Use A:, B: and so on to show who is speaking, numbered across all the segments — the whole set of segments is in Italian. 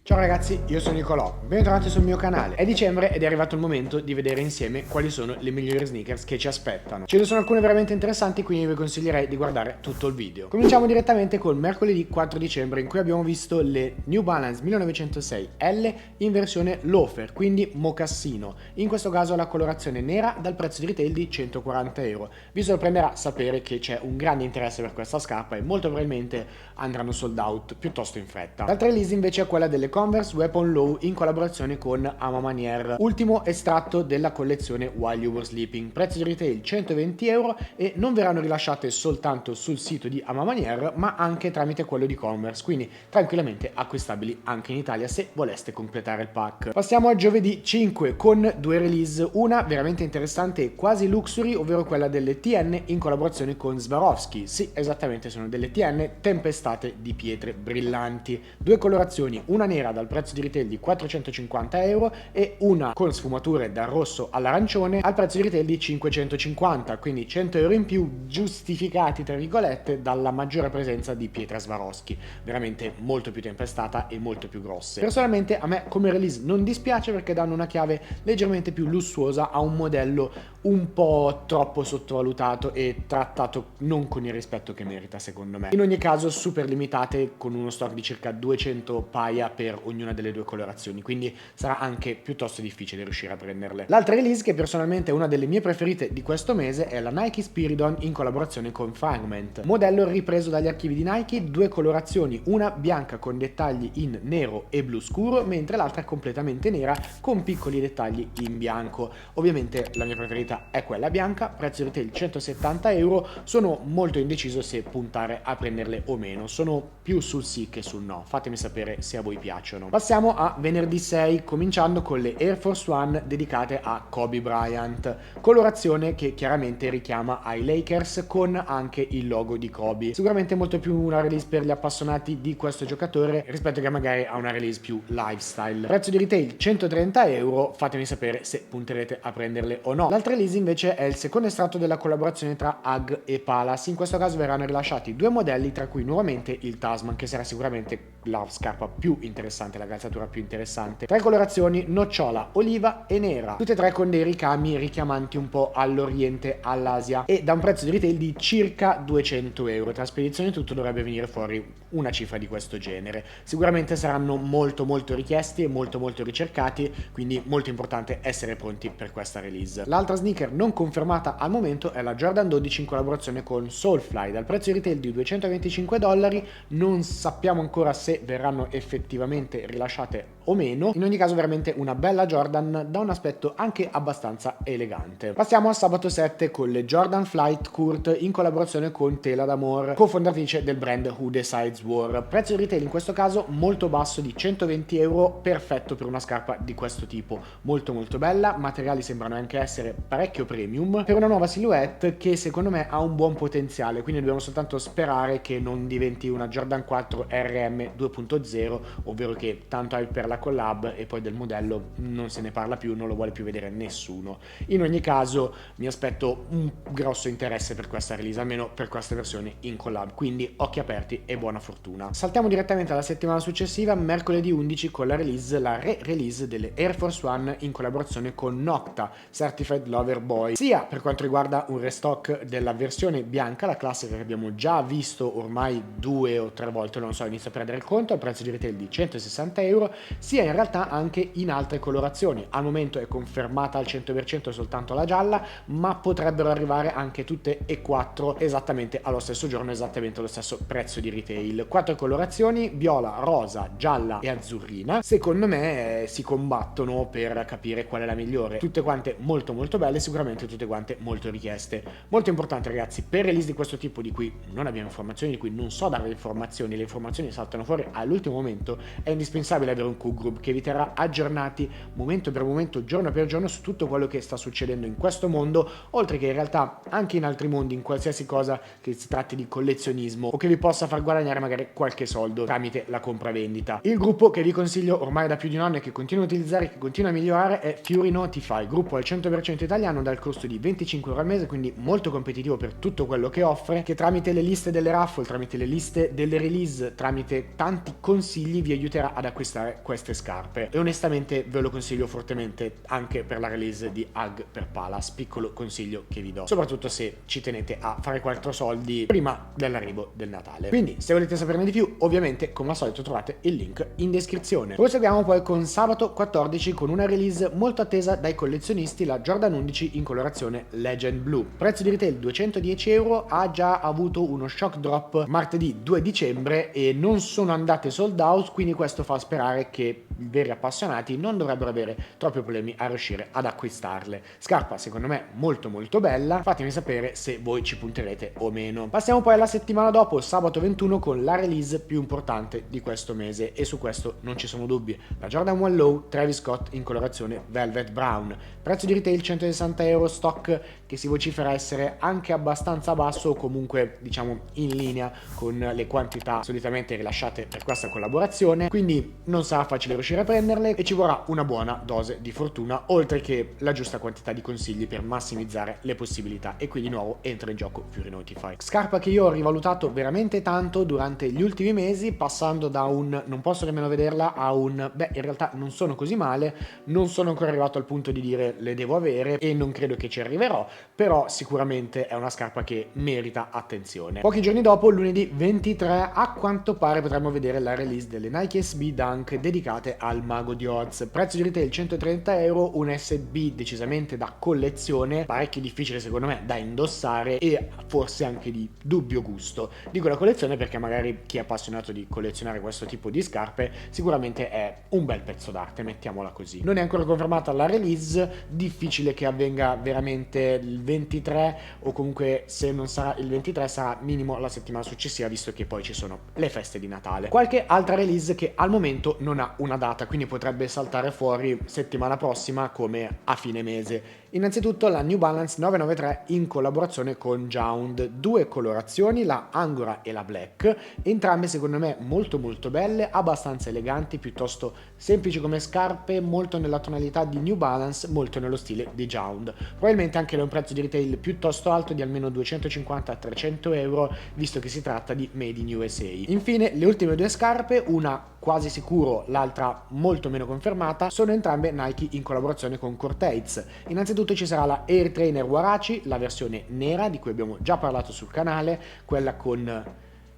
A: Ciao ragazzi, io sono Nicolò, bentornati sul mio canale. È dicembre ed è arrivato il momento di vedere insieme quali sono le migliori sneakers che ci aspettano. Ce ne sono alcune veramente interessanti, quindi vi consiglierei di guardare tutto il video. Cominciamo direttamente col mercoledì 4 dicembre in cui abbiamo visto le New Balance 1906 L in versione loafer, quindi mocassino. In questo caso la colorazione nera dal prezzo di retail di 140 euro. Vi sorprenderà sapere che c'è un grande interesse per questa scarpa e molto probabilmente andranno sold out piuttosto in fretta. L'altra release invece è quella delle Converse Weapon Low in collaborazione con Ama Manière, ultimo estratto della collezione While You Were Sleeping, prezzo di retail 120 euro e non verranno rilasciate soltanto sul sito di Ama Manière ma anche tramite quello di Converse, quindi tranquillamente acquistabili anche in Italia se voleste completare il pack. Passiamo a giovedì 5 con due release, una veramente interessante e quasi luxury, ovvero quella delle TN in collaborazione con Swarovski. Sì, esattamente, sono delle TN tempestate di pietre brillanti, due colorazioni, una nera dal prezzo di retail di 450 euro e una con sfumature dal rosso all'arancione al prezzo di retail di 550, quindi 100 euro in più giustificati tra virgolette dalla maggiore presenza di pietra Swarovski, veramente molto più tempestata e molto più grosse. Personalmente a me come release non dispiace perché danno una chiave leggermente più lussuosa a un modello un po' troppo sottovalutato e trattato non con il rispetto che merita secondo me. In ogni caso super limitate con uno stock di circa 200 paia per ognuna delle due colorazioni, quindi sarà anche piuttosto difficile riuscire a prenderle. L'altra release che personalmente è una delle mie preferite di questo mese è la Nike Spiridon in collaborazione con Fragment, modello ripreso dagli archivi di Nike, due colorazioni, una bianca con dettagli in nero e blu scuro mentre l'altra è completamente nera con piccoli dettagli in bianco. Ovviamente la mia preferita è quella bianca, prezzo di retail 170 euro, sono molto indeciso se puntare a prenderle o meno, sono più sul sì che sul no, fatemi sapere se a voi piacciono. Passiamo a venerdì 6 cominciando con le Air Force One dedicate a Kobe Bryant, colorazione che chiaramente richiama ai Lakers con anche il logo di Kobe, sicuramente molto più una release per gli appassionati di questo giocatore rispetto che magari a una release più lifestyle. Prezzo di retail 130 euro, fatemi sapere se punterete a prenderle o no. L'altra release invece è il secondo estratto della collaborazione tra UGG e Palace, in questo caso verranno rilasciati due modelli tra cui nuovamente il Tasman che sarà sicuramente la scarpa più interessante, la calzatura più interessante. Tre colorazioni, nocciola, oliva e nera, tutte e tre con dei ricami richiamanti un po' all'Oriente, all'Asia e da un prezzo di retail di circa 200 euro. Tra spedizione tutto dovrebbe venire fuori una cifra di questo genere. Sicuramente saranno molto richiesti e molto ricercati, quindi molto importante essere pronti per questa release. L'altra sneaker non confermata al momento è la Jordan 12 in collaborazione con Soulfly, dal prezzo di retail di $225, non sappiamo ancora se verranno effettivamente rilasciate o meno. In ogni caso veramente una bella Jordan da un aspetto anche abbastanza elegante. Passiamo al sabato 7 con le Jordan Flight Court in collaborazione con Tela d'Amore, cofondatrice del brand Who Decides War. Prezzo di retail in questo caso molto basso di 120 euro, perfetto per una scarpa di questo tipo, molto bella, materiali sembrano anche essere parecchio premium per una nuova silhouette che secondo me ha un buon potenziale, quindi dobbiamo soltanto sperare che non diventi una Jordan 4 RM 2.0, ovvero che tanto hype per la collab e poi del modello non se ne parla più, non lo vuole più vedere nessuno. In ogni caso mi aspetto un grosso interesse per questa release, almeno per questa versione in collab, quindi occhi aperti e buona fortuna. Saltiamo direttamente alla settimana successiva, mercoledì 11 con la re-release delle Air Force One in collaborazione con Nocta, Certified Lover Boy, sia per quanto riguarda un restock della versione bianca, la classica che abbiamo già visto ormai 2 o 3 volte, non so, inizio a perdere il conto, al prezzo di retail di 160 euro, sia in realtà anche in altre colorazioni. Al momento è confermata al 100% soltanto la gialla, ma potrebbero arrivare anche tutte e 4 esattamente allo stesso giorno, esattamente allo stesso prezzo di retail. 4 colorazioni, viola, rosa, gialla e azzurrina, secondo me si combattono per capire qual è la migliore. Tutte quante molto belle, sicuramente tutte quante molto richieste. Molto importante ragazzi, per release di questo tipo di cui non abbiamo informazioni, di cui non so dare informazioni, le informazioni saltano fuori all'ultimo momento, è indispensabile avere un Book Group, che vi terrà aggiornati momento per momento, giorno per giorno, su tutto quello che sta succedendo in questo mondo, oltre che in realtà anche in altri mondi, in qualsiasi cosa che si tratti di collezionismo o che vi possa far guadagnare magari qualche soldo tramite la compravendita. Il gruppo che vi consiglio ormai da più di un anno e che continuo a utilizzare, che continua a migliorare, è Fury Notify, gruppo al 100% italiano dal costo di 25 euro al mese, quindi molto competitivo per tutto quello che offre, che tramite le liste delle raffle, tramite le liste delle release, tramite tanti consigli vi aiuterà ad acquistare queste scarpe, e onestamente ve lo consiglio fortemente anche per la release di Hug per Palace, piccolo consiglio che vi do, soprattutto se ci tenete a fare 4 soldi prima dell'arrivo del Natale. Quindi se volete saperne di più, ovviamente come al solito trovate il link in descrizione. Proseguiamo poi con sabato 14 con una release molto attesa dai collezionisti, la Jordan 11 in colorazione Legend Blue. Prezzo di retail 210 euro, ha già avuto uno shock drop martedì 2 dicembre e non sono andate sold out, quindi questo fa sperare che i veri appassionati non dovrebbero avere troppi problemi a riuscire ad acquistarle. Scarpa secondo me molto bella, fatemi sapere se voi ci punterete o meno. Passiamo poi alla settimana dopo, sabato 21, con la release più importante di questo mese, e su questo non ci sono dubbi, la Jordan 1 Low Travis Scott in colorazione Velvet Brown. Prezzo di retail 160 euro, stock che si vocifera essere anche abbastanza basso, o comunque diciamo in linea con le quantità solitamente rilasciate per questa collaborazione, quindi non sarà facile riuscire a prenderle e ci vorrà una buona dose di fortuna, oltre che la giusta quantità di consigli per massimizzare le possibilità, e qui di nuovo entra in gioco Fury Notify. Scarpa che io ho rivalutato veramente tanto durante gli ultimi mesi, passando da un non posso nemmeno vederla a un beh, in realtà non sono così male, non sono ancora arrivato al punto di dire le devo avere e non credo che ci arriverò, però sicuramente è una scarpa che merita attenzione. Pochi giorni dopo, lunedì 23, a quanto pare potremmo vedere la release delle Nike SB Dunk dedicate al Mago di Oz. Prezzo di retail 130 euro, un SB decisamente da collezione, parecchio difficile secondo me da indossare e forse anche di dubbio gusto. Dico la collezione perché magari chi è appassionato di collezionare questo tipo di scarpe sicuramente è un bel pezzo d'arte, mettiamola così. Non è ancora confermata la release, difficile che avvenga veramente il 23, o comunque se non sarà il 23 sarà minimo la settimana successiva, visto che poi ci sono le feste di Natale. Qualche altra release che al momento non ha una data, quindi potrebbe saltare fuori settimana prossima come a fine mese. Innanzitutto la New Balance 993 in collaborazione con Jound, due colorazioni, la Angora e la Black, entrambe secondo me molto belle, abbastanza eleganti, piuttosto semplici come scarpe, molto nella tonalità di New Balance, molto nello stile di Jound. Probabilmente anche da un prezzo di retail piuttosto alto, di almeno 250-300 euro, visto che si tratta di Made in USA. Infine le ultime due scarpe, una quasi sicuro, l'altra molto meno confermata, sono entrambe Nike in collaborazione con Cortez. Innanzitutto ci sarà la Air Trainer Huarache, la versione nera di cui abbiamo già parlato sul canale, quella con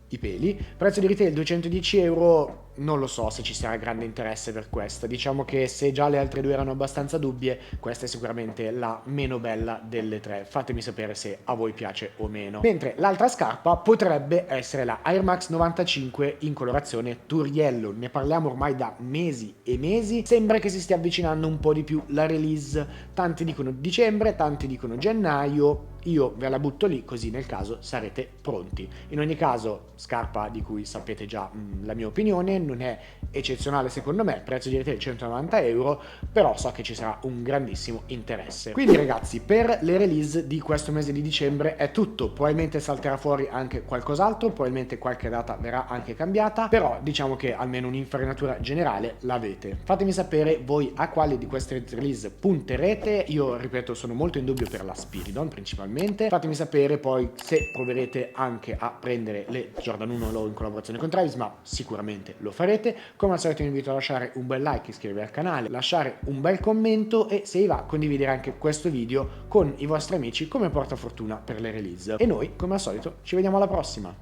A: i peli. Prezzo di retail 210 euro, non lo so se ci sarà grande interesse per questa, diciamo che se già le altre due erano abbastanza dubbie, questa è sicuramente la meno bella delle tre, fatemi sapere se a voi piace o meno. Mentre l'altra scarpa potrebbe essere la Air Max 95 in colorazione Tour Yellow, ne parliamo ormai da mesi e mesi, sembra che si stia avvicinando un po' di più la release, tanti dicono dicembre, tanti dicono gennaio, io ve la butto lì così nel caso sarete pronti. In ogni caso scarpa di cui sapete già la mia opinione, non è eccezionale secondo me, prezzo di retail 190 euro, però so che ci sarà un grandissimo interesse. Quindi ragazzi, per le release di questo mese di dicembre è tutto, probabilmente salterà fuori anche qualcos'altro, probabilmente qualche data verrà anche cambiata, però diciamo che almeno un'infarinatura generale l'avete. Fatemi sapere voi a quale di queste release punterete, io ripeto sono molto in dubbio per la Spiridon principalmente. Fatemi sapere poi se proverete anche a prendere le Jordan 1 Low in collaborazione con Travis, ma sicuramente lo farete. Come al solito vi invito a lasciare un bel like, iscrivervi al canale, lasciare un bel commento e se vi va condividere anche questo video con i vostri amici come portafortuna per le release. E noi come al solito ci vediamo alla prossima.